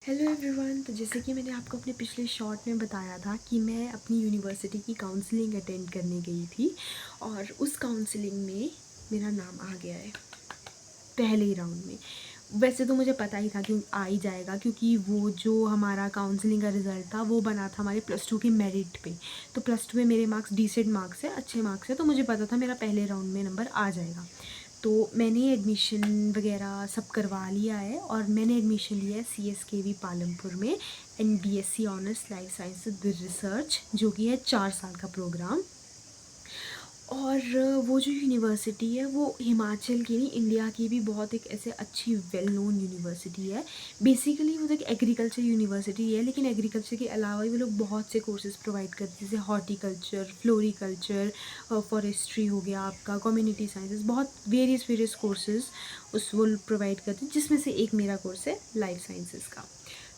Hello everyone. तो जैसे कि मैंने आपको अपने पिछले शॉर्ट में बताया था कि मैं अपनी यूनिवर्सिटी की काउंसलिंग अटेंड करने गई थी और उस काउंसलिंग में मेरा नाम आ गया है पहले ही राउंड में। वैसे तो मुझे पता ही था कि आ ही जाएगा, क्योंकि वो जो हमारा काउंसलिंग का रिज़ल्ट था वो बना था हमारे प्लस टू के मेरिट पे। तो प्लस टू में मेरे मार्क्स डिसेंट मार्क्स है, अच्छे मार्क्स है, तो मुझे पता था मेरा पहले राउंड में नंबर आ जाएगा। तो मैंने एडमिशन वगैरह सब करवा लिया है और मैंने एडमिशन लिया है CSKV पालमपुर में and BSc honours life science with research, जो कि है 4 साल का प्रोग्राम। और वो जो यूनिवर्सिटी है वो हिमाचल की नहीं, इंडिया की भी बहुत एक ऐसे अच्छी वेल नोन यूनिवर्सिटी है। बेसिकली वो एक एग्रीकल्चर यूनिवर्सिटी है, लेकिन एग्रीकल्चर के अलावा भी वो लोग बहुत से कोर्सेज प्रोवाइड करते हैं, जैसे हॉर्टिकल्चर, फ्लोरिकल्चर, फॉरेस्ट्री हो गया आपका, कम्युनिटी साइंसेस, बहुत वेरियस कोर्सेज उस वो प्रोवाइड करते हैं, जिसमें से एक मेरा कोर्स है लाइफ साइंसेस का।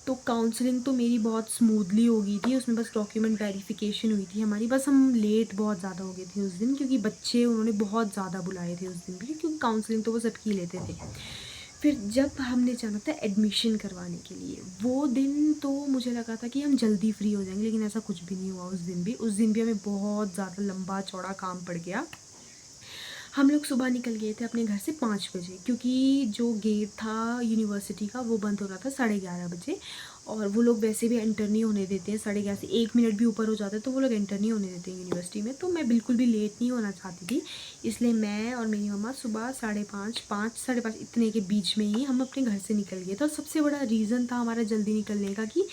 तो काउंसलिंग तो मेरी बहुत स्मूथली हो गई थी, उसमें बस डॉक्यूमेंट वेरिफिकेशन हुई थी हमारी। बस हम लेट बहुत ज़्यादा हो गए थे उस दिन, क्योंकि बच्चे उन्होंने बहुत ज़्यादा बुलाए थे उस दिन भी, क्योंकि काउंसलिंग तो वो सबकी लेते थे। फिर जब हमने जाना था एडमिशन करवाने के लिए, वो दिन तो मुझे लगा था कि हम जल्दी फ्री हो जाएंगे, लेकिन ऐसा कुछ भी नहीं हुआ। उस दिन भी हमें बहुत ज़्यादा लंबा चौड़ा काम पड़ गया। हम लोग सुबह निकल गए थे अपने घर से 5 बजे, क्योंकि जो गेट था यूनिवर्सिटी का वो बंद हो रहा था 11:30 बजे, और वो लोग वैसे भी एंटर नहीं होने देते हैं 11:30 से 1 मिनट भी ऊपर हो जाता है तो वो लोग एंटर नहीं होने देते हैं यूनिवर्सिटी में। तो मैं बिल्कुल भी लेट नहीं होना चाहती थी, इसलिए मैं और मेरी मम्मा सुबह 5:30, 5, 5:30 इतने के बीच में ही हम अपने घर से निकल गए थे। और सबसे बड़ा रीज़न था हमारा जल्दी निकलने का कि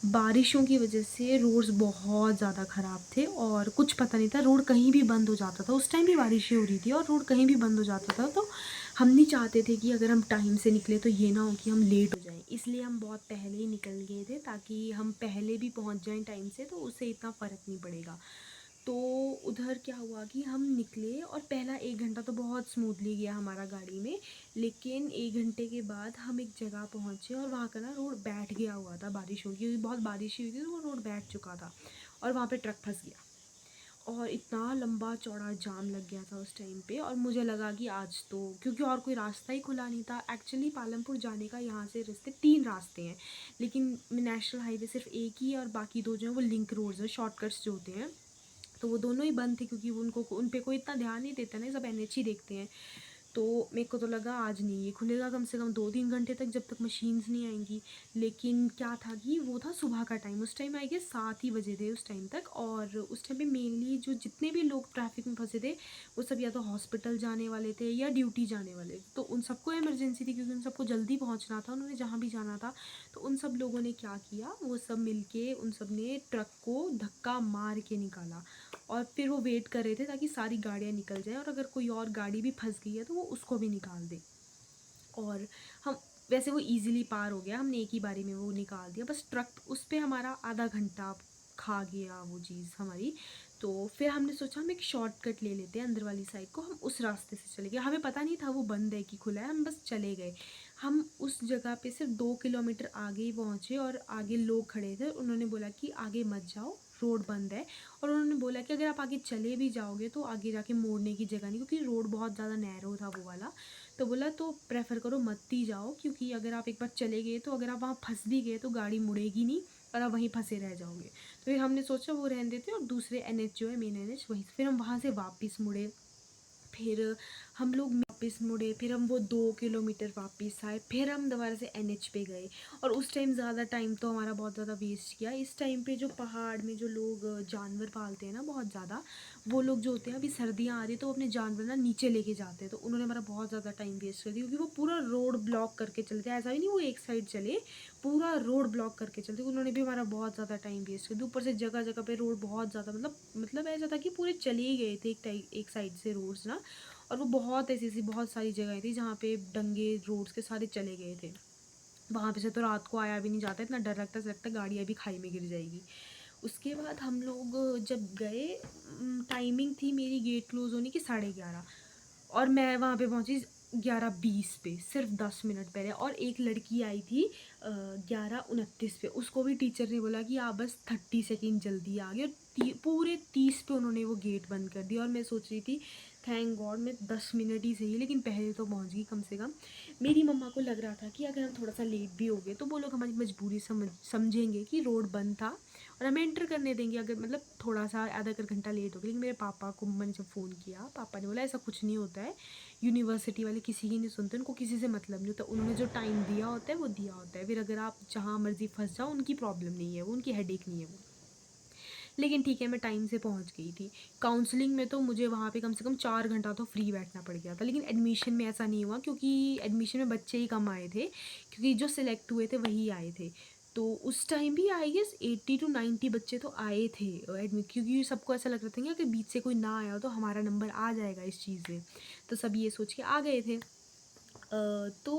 बारिशों की वजह से रोड्स बहुत ज़्यादा ख़राब थे और कुछ पता नहीं था, रोड कहीं भी बंद हो जाता था। उस टाइम भी बारिशें हो रही थी और रोड कहीं भी बंद हो जाता था। तो हम नहीं चाहते थे कि अगर हम टाइम से निकले तो ये ना हो कि हम लेट हो जाएं, इसलिए हम बहुत पहले ही निकल गए थे ताकि हम पहले भी पहुंच जाएं टाइम से, तो उससे इतना फ़र्क नहीं पड़ेगा। तो उधर क्या हुआ कि हम निकले और पहला 1 घंटा तो बहुत स्मूथली गया हमारा गाड़ी में, लेकिन 1 घंटे के बाद हम एक जगह पहुँचे और वहाँ का ना रोड बैठ गया हुआ था बारिशों की, क्योंकि बहुत बारिश हुई थी तो वो रोड बैठ चुका था और वहाँ पे ट्रक फंस गया और इतना लंबा चौड़ा जाम लग गया था उस टाइम पे। और मुझे लगा कि आज तो, क्योंकि और कोई रास्ता ही खुला नहीं था एक्चुअली पालमपुर जाने का। यहाँ से रास्ते 3 रास्ते हैं, लेकिन नेशनल हाईवे सिर्फ एक ही है और बाकी दो जो हैं वो लिंक रोड्स हैं, शॉर्टकट्स जो होते हैं। तो वो दोनों ही बंद थे, क्योंकि उनको उन पे कोई इतना ध्यान नहीं देता ना, सब NH ही देखते हैं। तो मेरे को तो लगा आज नहीं ये खुलेगा, कम से कम 2-3 घंटे तक, जब तक मशीन्स नहीं आएंगी। लेकिन क्या था कि वो था सुबह का टाइम, उस टाइम आई गेस 7 ही बजे थे उस टाइम तक। और उस टाइम पे मेनली जो जितने भी लोग ट्रैफिक में फंसे थे वो सब या तो हॉस्पिटल जाने वाले थे या ड्यूटी जाने वाले थे। तो उन सबको इमरजेंसी थी, क्योंकि उन सबको जल्दी पहुंचना था, उन्होंने जहाँ भी जाना था। तो उन सब लोगों ने क्या किया, वो सब मिलके उन सब ने ट्रक को धक्का मार के निकाला और फिर वो वेट कर रहे थे ताकि सारी गाड़ियाँ निकल जाएं और अगर कोई और गाड़ी भी फंस गई है तो वो उसको भी निकाल दे। और हम, वैसे वो इजीली पार हो गया, हमने एक ही बारी में वो निकाल दिया। बस ट्रक उस पर हमारा आधा घंटा खा गया वो चीज़ हमारी। तो फिर हमने सोचा हम एक शॉर्टकट ले लेते हैं अंदर वाली साइड को, हम उस रास्ते से चले गए। हमें पता नहीं था वो बंद है कि खुला है, हम बस चले गए। हम उस जगह पे सिर्फ 2 किलोमीटर आगे ही पहुँचे और आगे लोग खड़े थे, उन्होंने बोला कि आगे मत जाओ, रोड बंद है। और उन्होंने बोला कि अगर आप आगे चले भी जाओगे तो आगे जाके मोड़ने की जगह नहीं, क्योंकि रोड बहुत ज़्यादा नैरो था वो वाला। तो बोला तो प्रेफर करो मत ही जाओ, क्योंकि अगर आप एक बार चले गए तो अगर आप वहाँ फंस भी गए तो गाड़ी मुड़ेगी नहीं और आप वहीं फंसे रह जाओगे। तो फिर हमने सोचा वो रहने देते और दूसरे NH जो है मेन NH वहीं, फिर हम वहाँ से वापस मुड़े। फिर हम लोग वापस मुड़े, फिर हम वो 2 किलोमीटर वापस आए, फिर हम दोबारा से NH पे गए। और उस टाइम ज़्यादा टाइम तो हमारा बहुत ज़्यादा वेस्ट किया। इस टाइम पे जो पहाड़ में जो लोग जानवर पालते हैं ना बहुत ज़्यादा, वो लोग जो होते हैं, अभी सर्दियाँ आ रही है तो अपने जानवर ना नीचे लेके जाते हैं, तो उन्होंने हमारा बहुत ज़्यादा टाइम वेस्ट कर दिया, क्योंकि वो पूरा रोड ब्लॉक करके चलते हैं। ऐसा ही नहीं वो एक साइड चले, पूरा रोड ब्लॉक करके चलते, उन्होंने भी हमारा बहुत ज़्यादा टाइम वेस्ट कर दिया। ऊपर से जगह जगह पे रोड बहुत ज़्यादा, मतलब ऐसा था कि पूरे चले ही गए थे एक साइड से रोड्स ना। और वो बहुत ऐसी ऐसी बहुत सारी जगह थी जहाँ पे डंगे रोड्स के सारे चले गए थे। वहाँ पे से तो रात को आया भी नहीं जाता, इतना डर लगता, ऐसा लगता गाड़ियाँ भी खाई में गिर जाएगी। उसके बाद हम लोग जब गए, टाइमिंग थी मेरी गेट क्लोज़ होने की 11:30, और मैं वहाँ पे पहुँची 11:20 पे, सिर्फ 10 मिनट पहले। और एक लड़की आई थी 11:29 पे, उसको भी टीचर ने बोला कि आप बस 30 सेकेंड जल्दी आ गए, और पूरे 30 पे उन्होंने वो गेट बंद कर दिया। और मैं सोच रही थी थैंक गॉड मैं 10 मिनट ही सही लेकिन पहले तो पहुंच गई कम से कम। मेरी मम्मा को लग रहा था कि अगर हम थोड़ा सा लेट भी हो गए तो वो लोग हमारी मजबूरी समझेंगे कि रोड बंद था और हमें एंटर करने देंगे, अगर मतलब थोड़ा सा आधा एक घंटा लेट हो गया। लेकिन मेरे पापा को मैंने जब फ़ोन किया, पापा ने बोला ऐसा कुछ नहीं होता है, यूनिवर्सिटी वाले किसी की नहीं सुनते, उनको किसी से मतलब नहीं होता, उन्होंने जो टाइम दिया होता है वो दिया होता है, फिर अगर आप जहाँ मर्जी फंस जाओ उनकी प्रॉब्लम नहीं है, वो उनकी हेडेक नहीं है वो। लेकिन ठीक है मैं टाइम से पहुंच गई थी। काउंसलिंग में तो मुझे वहाँ पे कम से कम 4 घंटा तो फ्री बैठना पड़ गया था, लेकिन एडमिशन में ऐसा नहीं हुआ क्योंकि एडमिशन में बच्चे ही कम आए थे, क्योंकि जो सिलेक्ट हुए थे वही आए थे। तो उस टाइम भी आई गेस 80 to 90 बच्चे तो आए थे एडमिट, क्योंकि सबको ऐसा लग रहा था कि अगर बीच से कोई ना आया हो तो हमारा नंबर आ जाएगा इस चीज़ में, तो सब ये सोच के आ गए थे। तो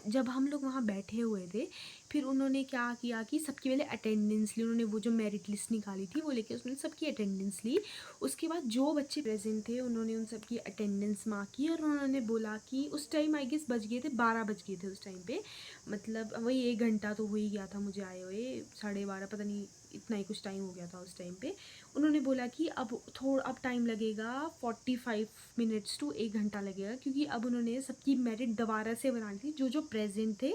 जब हम लोग वहाँ बैठे हुए थे, फिर उन्होंने क्या किया कि सबकी पहले अटेंडेंस ली, उन्होंने वो जो मेरिट लिस्ट निकाली थी वो लेके उसने सबकी अटेंडेंस ली। उसके बाद जो बच्चे प्रेजेंट थे उन्होंने उन सबकी अटेंडेंस मार्क की और उन्होंने बोला कि उस टाइम आई गेस बज गए थे 12 बज गए थे उस टाइम पे, मतलब वही 1 घंटा तो हो ही गया था मुझे आए हुए, 12:30 पता नहीं इतना ही कुछ टाइम हो गया था उस टाइम पे। उन्होंने बोला कि अब टाइम लगेगा 45 मिनट्स टू 1 घंटा लगेगा, क्योंकि अब उन्होंने सबकी मेरिट दोबारा से बनानी थी, जो जो प्रेजेंट थे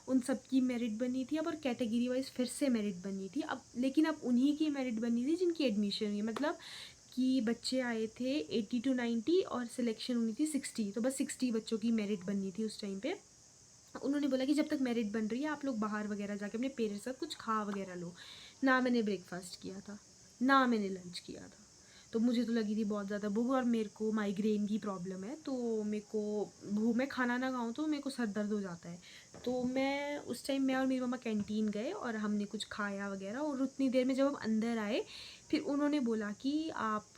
उन सबकी मेरिट बनी थी अब, और कैटेगरी वाइज फिर से मेरिट बनी थी अब, लेकिन अब उन्हीं की मेरिट बनी थी जिनकी एडमिशन हुई, मतलब कि बच्चे आए थे 80 to 90 और सिलेक्शन हुई थी 60, तो बस 60 बच्चों की मेरिट बननी थी उस टाइम पे। उन्होंने बोला कि जब तक मेरिट बन रही है आप लोग बाहर वगैरह जाके अपने पेरेंट्स के साथ कुछ खा वगैरह लो। ना मैंने ब्रेकफास्ट किया था, ना मैंने लंच किया था, तो मुझे तो लगी थी बहुत ज़्यादा भूख, और मेरे को माइग्रेन की प्रॉब्लम है, तो मेरे को भूख, मैं खाना ना खाऊं तो मेरे को सर दर्द हो जाता है। तो मैं उस टाइम मैं और मेरी मम्मा कैंटीन गए और हमने कुछ खाया वगैरह, और उतनी देर में जब हम अंदर आए फिर उन्होंने बोला कि आप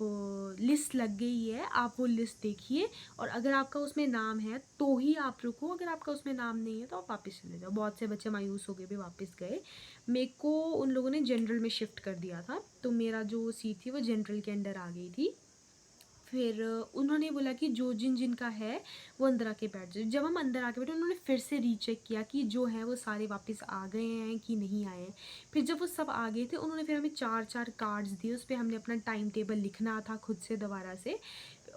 लिस्ट लग गई है, आप वो लिस्ट देखिए, और अगर आपका उसमें नाम है तो ही आप रुको, अगर आपका उसमें नाम नहीं है तो आप वापस चले जाओ। बहुत से बच्चे मायूस हो गए भी वापस गए। मेरे को उन लोगों ने जनरल में शिफ्ट कर दिया था, तो मेरा जो सीट थी वो जनरल के अंडर आ गई थी। फिर उन्होंने बोला कि जो जिनका है वो अंदर आके बैठ जाए। जब हम अंदर आके बैठे उन्होंने फिर से रीचेक किया कि जो है वो सारे वापस आ गए हैं कि नहीं आए हैं। फिर जब वो सब आ गए थे उन्होंने फिर हमें 4 4 कार्ड्स दिए, उस पर हमने अपना टाइम टेबल लिखना था खुद से दोबारा से।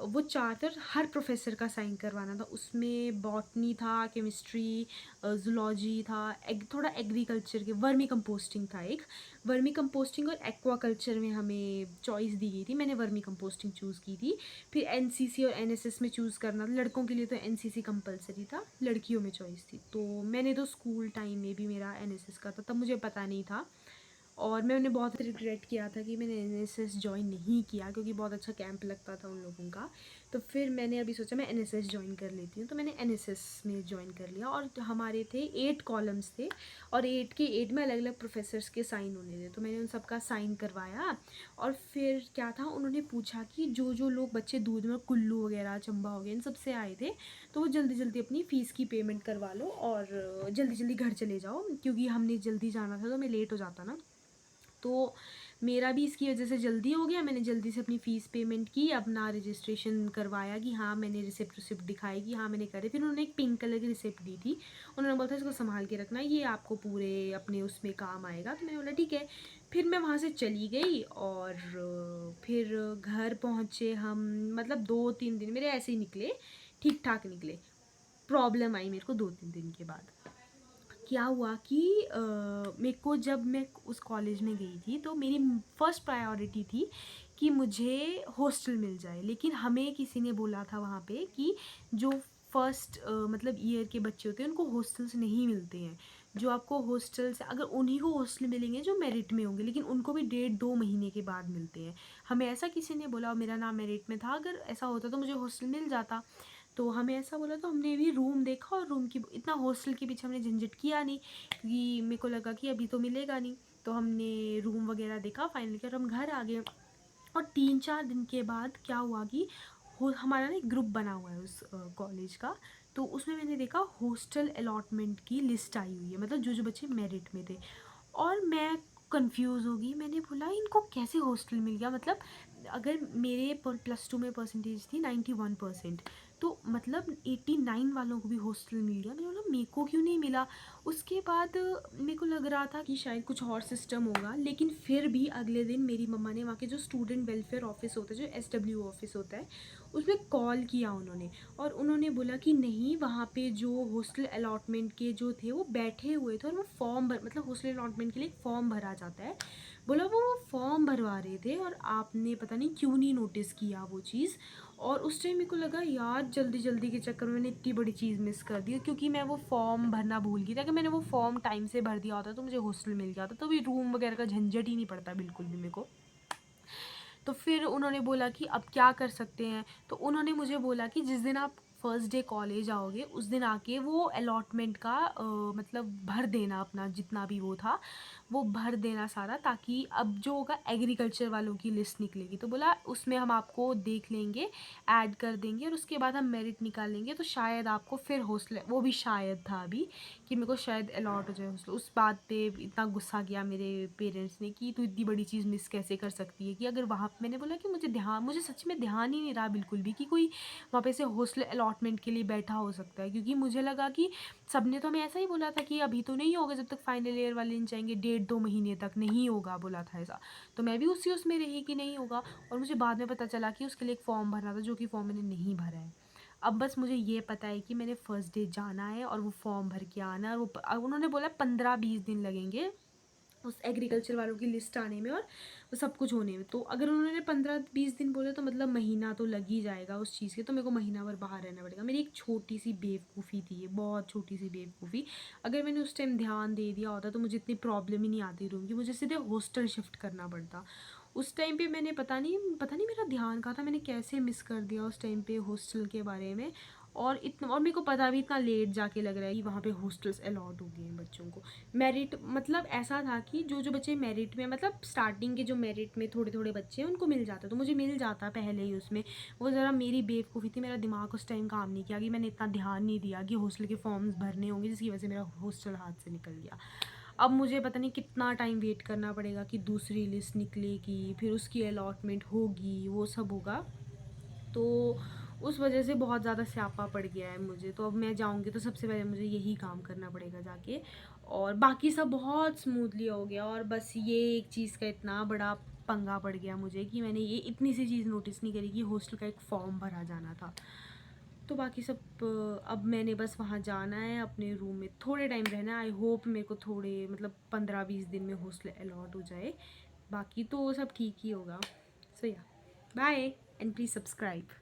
वो चार्टर हर प्रोफेसर का साइन करवाना था, उसमें बॉटनी था, केमिस्ट्री, जूलॉजी था, थोड़ा एग्रीकल्चर के, वर्मी कंपोस्टिंग था एक, वर्मी कंपोस्टिंग और एक्वाकल्चर में हमें चॉइस दी गई थी, मैंने वर्मी कंपोस्टिंग चूज़ की थी। फिर एनसीसी और एनएसएस में चूज़ करना था, लड़कों के लिए तो एनसीसी कंपलसरी था, लड़कियों में चॉइस थी, तो मैंने तो स्कूल टाइम में भी मेरा एनएसएस का था, तब मुझे पता नहीं था, और मैंने बहुत रिग्रेट किया था कि मैंने एनएसएस ज्वाइन नहीं किया, क्योंकि बहुत अच्छा कैंप लगता था उन लोगों का। तो फिर मैंने अभी सोचा मैं एनएसएस ज्वाइन कर लेती हूँ, तो मैंने एनएसएस में ज्वाइन कर लिया, और हमारे थे 8 कॉलम्स थे, और 8 के 8 में अलग अलग प्रोफेसर्स के साइन होने थे, तो मैंने उन सबका साइन करवाया। और फिर क्या था, उन्होंने पूछा कि जो जो लोग बच्चे दूध में, कुल्लू वगैरह, चंबा हो गया, इन सबसे आए थे, तो वो जल्दी जल्दी अपनी फ़ीस की पेमेंट करवा लो और जल्दी जल्दी घर चले जाओ, क्योंकि हमने जल्दी जाना था तो मैं लेट हो जाता ना। तो मेरा भी इसकी वजह से जल्दी हो गया, मैंने जल्दी से अपनी फ़ीस पेमेंट की, अपना रजिस्ट्रेशन करवाया कि हाँ मैंने रिसिप्ट दिखाई कि हाँ मैंने करे। फिर उन्होंने एक पिंक कलर की रिसिप्ट दी थी, उन्होंने बोला था इसको संभाल के रखना, ये आपको पूरे अपने उसमें काम आएगा, तो मैंने बोला ठीक है। फिर मैं वहाँ से चली गई, और फिर घर पहुँचे हम, मतलब 2 3 दिन मेरे ऐसे ही निकले, ठीक ठाक निकले। प्रॉब्लम आई मेरे को 2 3 दिन के बाद। क्या हुआ कि मेरे को जब मैं उस कॉलेज में गई थी तो मेरी फर्स्ट प्रायोरिटी थी कि मुझे हॉस्टल मिल जाए, लेकिन हमें किसी ने बोला था वहाँ पे कि जो फर्स्ट मतलब ईयर के बच्चे होते हैं उनको हॉस्टल्स नहीं मिलते हैं, जो आपको हॉस्टल से, अगर उन्हीं को हॉस्टल मिलेंगे जो मेरिट में होंगे, लेकिन उनको भी 1.5 2 महीने के बाद मिलते हैं। हमें ऐसा किसी ने बोला, और मेरा नाम मेरिट में था, अगर ऐसा होता तो मुझे हॉस्टल मिल जाता। तो हमें ऐसा बोला, तो हमने भी रूम देखा, और रूम की इतना हॉस्टल के पीछे हमने झंझट किया नहीं, क्योंकि मेरे को लगा कि अभी तो मिलेगा नहीं, तो हमने रूम वगैरह देखा फाइनली कर हम घर आ गए। और 3 4 दिन के बाद क्या हुआ कि हमारा ना एक ग्रुप बना हुआ है उस कॉलेज का, तो उसमें मैंने देखा हॉस्टल अलॉटमेंट की लिस्ट आई हुई है, मतलब जो जो बच्चे मेरिट में थे, और मैं कंफ्यूज हो गई, मैंने बोला इनको कैसे हॉस्टल मिल गया, मतलब अगर मेरे +2 में परसेंटेज थी 91%, तो मतलब 89 वालों को भी हॉस्टल मिल गया। मैंने बोला मेरे को क्यों नहीं मिला। उसके बाद मेरे को लग रहा था कि शायद कुछ और सिस्टम होगा, लेकिन फिर भी अगले दिन मेरी मम्मा ने वहाँ के जो स्टूडेंट वेलफेयर ऑफिस होता है, जो SW ऑफिस होता है, उसमें कॉल किया उन्होंने, और उन्होंने बोला कि नहीं, वहाँ पे जो हॉस्टल अलॉटमेंट के जो थे वो बैठे हुए थे, और वो फॉर्म भर, मतलब हॉस्टल अलॉटमेंट के लिए एक फॉर्म भरा जाता है, बोला वो फॉर्म भरवा रहे थे और आपने पता नहीं क्यों नहीं नोटिस किया वो चीज़। और उस टाइम मेरे को लगा यार जल्दी जल्दी के चक्कर में मैंने इतनी बड़ी चीज़ मिस कर दी, क्योंकि मैं वो फॉर्म भरना भूल गई थी। अगर मैंने वो फॉर्म टाइम से भर दिया होता तो मुझे हॉस्टल मिल गया होता, तो भी रूम वगैरह का झंझट ही नहीं पड़ता बिल्कुल भी मेरे को। तो फिर उन्होंने बोला कि अब क्या कर सकते हैं, तो उन्होंने मुझे बोला कि जिस दिन आप फर्स्ट डे कॉलेज आओगे उस दिन आके वो अलॉटमेंट का मतलब भर देना, अपना जितना भी वो था वो भर देना सारा, ताकि अब जो होगा एग्रीकल्चर वालों की लिस्ट निकलेगी, तो बोला उसमें हम आपको देख लेंगे, ऐड कर देंगे, और उसके बाद हम मेरिट निकालेंगे, तो शायद आपको फिर हॉस्टल, वो भी शायद था अभी, कि मेरे को शायद अलॉट हो जाए हॉस्टल। उस बात पे इतना गुस्सा किया मेरे पेरेंट्स ने कि तू इतनी बड़ी चीज़ मिस कैसे कर सकती है, कि अगर वहाँ, मैंने बोला कि मुझे सच में ध्यान ही नहीं रहा बिल्कुल भी कि कोई वहाँ पे से हॉस्टल अलॉटमेंट के लिए बैठा हो सकता है, क्योंकि मुझे लगा कि सबने तो हमें ऐसा ही बोला था कि अभी तो नहीं होगा, जब तक फाइनल ईयर वाले नहीं जाएंगे 1.5-2 महीने तक नहीं होगा, बोला था ऐसा। तो मैं भी उसी उसमें रही कि नहीं होगा, और मुझे बाद में पता चला कि उसके लिए एक फ़ॉर्म भरना था, जो कि फ़ॉर्म मैंने नहीं भरा है। अब बस मुझे ये पता है कि मैंने फर्स्ट डे जाना है और वो फॉर्म भर के आना है, और वो उन्होंने बोला 15-20 दिन लगेंगे उस एग्रीकल्चर वालों की लिस्ट आने में और वो सब कुछ होने में। तो अगर उन्होंने 15-20 दिन बोले तो मतलब महीना तो लग ही जाएगा उस चीज़ के, तो मेरे को महीना भर बाहर रहना पड़ेगा। मेरी एक छोटी सी बेवकूफ़ी थी ये, बहुत छोटी सी बेवकूफ़ी। अगर मैंने उस टाइम ध्यान दे दिया होता तो मुझे इतनी प्रॉब्लम ही नहीं आती रूम की, मुझे सीधे हॉस्टल शिफ्ट करना पड़ता। उस टाइम पे मैंने पता नहीं मेरा ध्यान कहाँ था, मैंने कैसे मिस कर दिया उस टाइम पे हॉस्टल के बारे में। और मेरे को पता भी इतना लेट जाके लग रहा है कि वहाँ पे हॉस्टल्स अलॉट हो गए हैं बच्चों को। मेरिट मतलब ऐसा था कि जो जो बच्चे मेरिट में, मतलब स्टार्टिंग के जो मेरिट में थोड़े थोड़े बच्चे हैं उनको मिल जाता, तो मुझे मिल जाता पहले ही उसमें। वो ज़रा मेरी बेवकूफ़ी थी, मेरा दिमाग उस टाइम काम नहीं किया कि मैंने इतना ध्यान नहीं दिया कि हॉस्टल के फॉर्म्स भरने होंगे, जिसकी वजह से मेरा हॉस्टल हाथ से निकल गया। अब मुझे पता नहीं कितना टाइम वेट करना पड़ेगा कि दूसरी लिस्ट निकलेगी, फिर उसकी अलॉटमेंट होगी, वो सब होगा। तो उस वजह से बहुत ज़्यादा स्यापा पड़ गया है मुझे। तो अब मैं जाऊँगी तो सबसे पहले मुझे यही काम करना पड़ेगा जाके, और बाकी सब बहुत स्मूथली हो गया। और बस ये एक चीज़ का इतना बड़ा पंगा पड़ गया मुझे कि मैंने ये इतनी सी चीज़ नोटिस नहीं करी कि हॉस्टल का एक फ़ॉर्म भरा जाना था। तो बाकी सब अब मैंने बस वहाँ जाना है, अपने रूम में थोड़े टाइम रहना है। आई होप मेरे को थोड़े मतलब 15-20 दिन में हॉस्टल अलॉट हो जाए, बाकी तो सब ठीक ही होगा। सो या, बाय एंड प्लीज़ सब्सक्राइब।